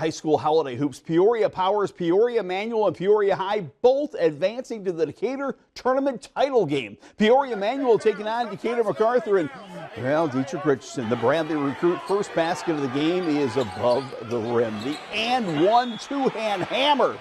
High school holiday hoops. Peoria Powers, Peoria Manual, and Peoria High both advancing to the Decatur tournament title game. Peoria Manual taking on Decatur MacArthur, and well, Dietrich Richardson, the Bradley recruit, first basket of the game is above the rim. The and one two-hand hammer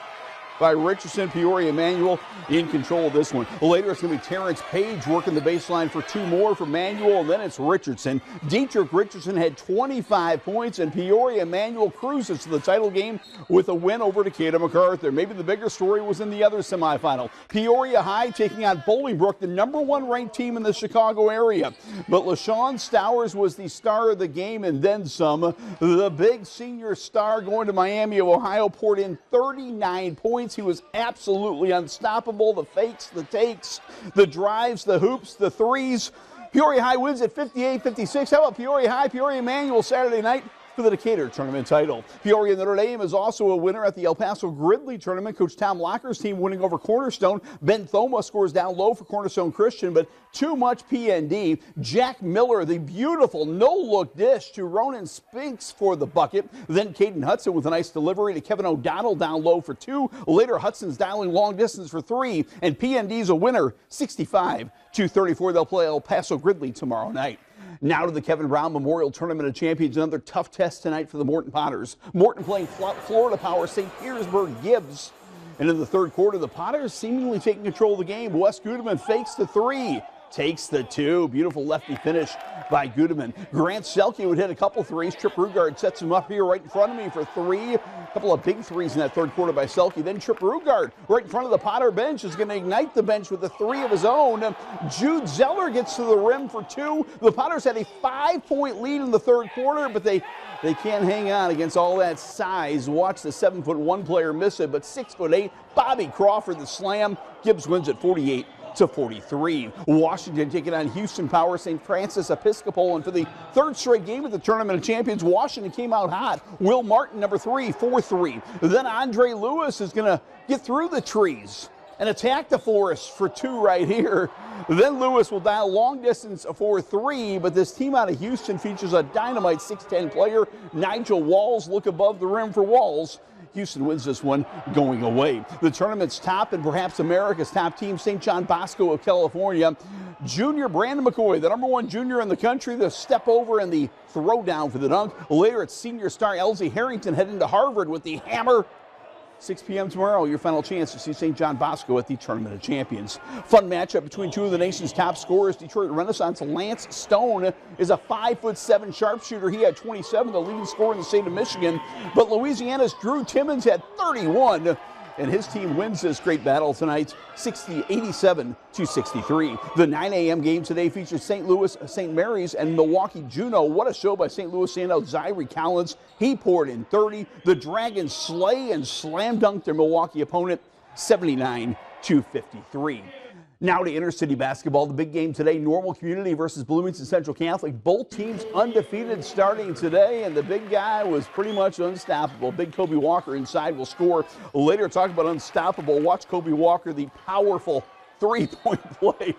by Richardson. Peoria Manual in control of this one. Later it's going to be Terrence Page working the baseline for two more for Manual, and then it's Richardson. Dietrich Richardson had 25 points, and Peoria Manual cruises to the title game with a win over Decatur MacArthur. Maybe the bigger story was in the other semifinal. Peoria High taking on Bolingbrook, the #1 ranked team in the Chicago area. But LaShawn Stowers was the star of the game and then some. The big senior star going to Miami of Ohio poured in 39 points. He was absolutely unstoppable. The fakes, the takes, the drives, the hoops, the threes. Peoria High wins at 58-56. How about Peoria High? Peoria Manual Saturday night for the Decatur tournament title. Peoria Notre Dame is also a winner at the El Paso Gridley tournament. Coach Tom Locker's team winning over Cornerstone. Ben Thoma scores down low for Cornerstone Christian, but too much PND. Jack Miller, the beautiful no-look dish to Ronan Spinks for the bucket. Then Caden Hudson with a nice delivery to Kevin O'Donnell down low for two. Later, Hudson's dialing long distance for three, and PND's a winner, 65-34. They'll play El Paso Gridley tomorrow night. Now to the Kevin Brown Memorial Tournament of Champions. Another tough test tonight for the Morton Potters. Morton playing Florida Power St. Petersburg Gibbs. And in the third quarter, the Potters seemingly taking control of the game. Wes Gudeman fakes the three, takes the two. Beautiful lefty finish by Gudeman. Grant Selke would hit a couple threes. Trip Rugard sets him up here right in front of me for three. A couple of big threes in that third quarter by Selke. Then Trip Rugard right in front of the Potter bench is going to ignite the bench with a three of his own. Jude Zeller gets to the rim for two. The Potters had a 5-point lead in the third quarter, but they can't hang on against all that size. Watch the 7'1" player miss it, but 6'8", Bobby Crawford the slam. Gibbs wins at 48-43. Washington taking on Houston Power St. Francis Episcopal, and for the third straight game of the Tournament of Champions, Washington came out hot. Will Martin, number 3, 4-3. Then Andre Lewis is going to get through the trees and attack the forest for two right here. Then Lewis will dial long distance for three, but this team out of Houston features a dynamite 6'10" player. Nigel Walls look above the rim for Walls. Houston wins this one going away. The tournament's top and perhaps America's top team, St. John Bosco of California. Junior Brandon McCoy, the #1 junior in the country, the step over and the throw down for the dunk. Later, it's senior star Elsie Harrington heading to Harvard with the hammer. 6 p.m. tomorrow, your final chance to see St. John Bosco at the Tournament of Champions. Fun matchup between two of the nation's top scorers. Detroit Renaissance Lance Stone is a 5'7" sharpshooter. He had 27, the leading scorer in the state of Michigan. But Louisiana's Drew Timmons had 31. And his team wins this great battle tonight, 87-63. The 9 a.m. game today features St. Louis, St. Mary's, and Milwaukee Juneau. What a show by St. Louis standout Zyree Collins. He poured in 30. The Dragons slay and slam dunk their Milwaukee opponent, 79-53. Now to intercity basketball, the big game today, Normal Community versus Bloomington Central Catholic. Both teams undefeated starting today, and the big guy was pretty much unstoppable. Big Kobe Walker inside will score. Later, talk about unstoppable. Watch Kobe Walker, the powerful three-point play.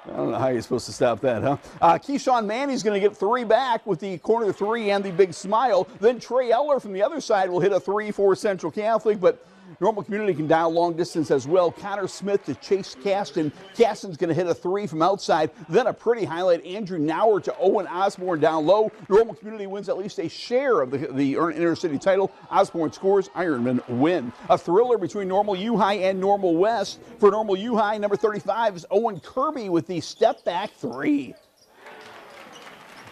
I don't know how you're supposed to stop that, huh? Keyshawn Manny's going to get three back with the corner three and the big smile. Then Trey Eller from the other side will hit a three for Central Catholic, but Normal Community can dial long distance as well. Connor Smith to Chase Caston. Caston's going to hit a three from outside. Then a pretty highlight, Andrew Nauer to Owen Osborne down low. Normal Community wins at least a share of the intercity title. Osborne scores, Ironmen win. A thriller between Normal U-High and Normal West. For Normal U-High, number 35 is Owen Kirby with the step back three.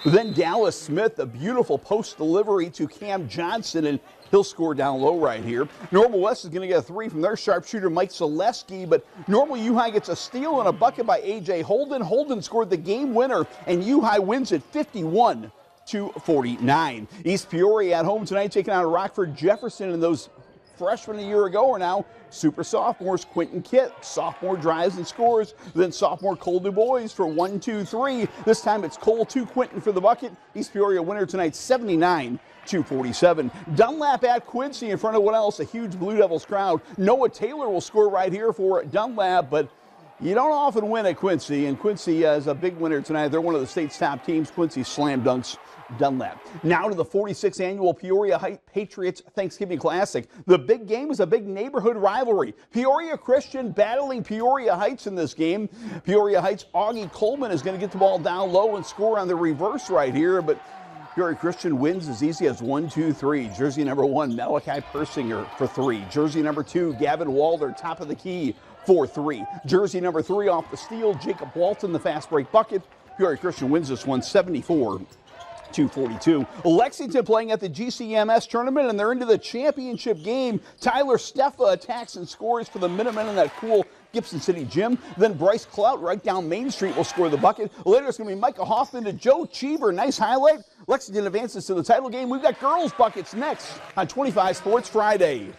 Then Dallas Smith, a beautiful post delivery to Cam Johnson, and he'll score down low right here. Normal West is going to get a three from their sharpshooter, Mike Zaleski, but Normal U-High gets a steal and a bucket by A.J. Holden. Holden scored the game winner, and U-High wins it 51-49. East Peoria at home tonight taking on Rockford Jefferson, and those freshmen a year ago are now super sophomores. Quentin Kitt, sophomore, drives and scores. Then sophomore Cole DuBois for 1, 2, 3. This time it's Cole to Quentin for the bucket. East Peoria winner tonight, 79-47. Dunlap at Quincy in front of what else? A huge Blue Devils crowd. Noah Taylor will score right here for Dunlap, but You don't often win at Quincy, and Quincy is a big winner tonight. They're one of the state's top teams. Quincy slam dunks Dunlap. Now to the 46th annual Peoria Heights Patriots Thanksgiving Classic. The big game is a big neighborhood rivalry. Peoria Christian battling Peoria Heights in this game. Peoria Heights' Augie Coleman is going to get the ball down low and score on the reverse right here, but Peoria Christian wins as easy as 1-2-3. Jersey number 1, Malachi Persinger for 3. Jersey number 2, Gavin Walder, top of the key for 3. Jersey number 3 off the steal, Jacob Walton, the fast break bucket. Peoria Christian wins this one 74-42. Lexington playing at the GCMS tournament, and they're into the championship game. Tyler Steffa attacks and scores for the Minutemen in that cool Gibson City gym. Then Bryce Clout right down Main Street will score the bucket. Later it's going to be Micah Hoffman to Joe Cheever. Nice highlight. Lexington advances to the title game. We've got girls buckets next on 25 Sports Friday.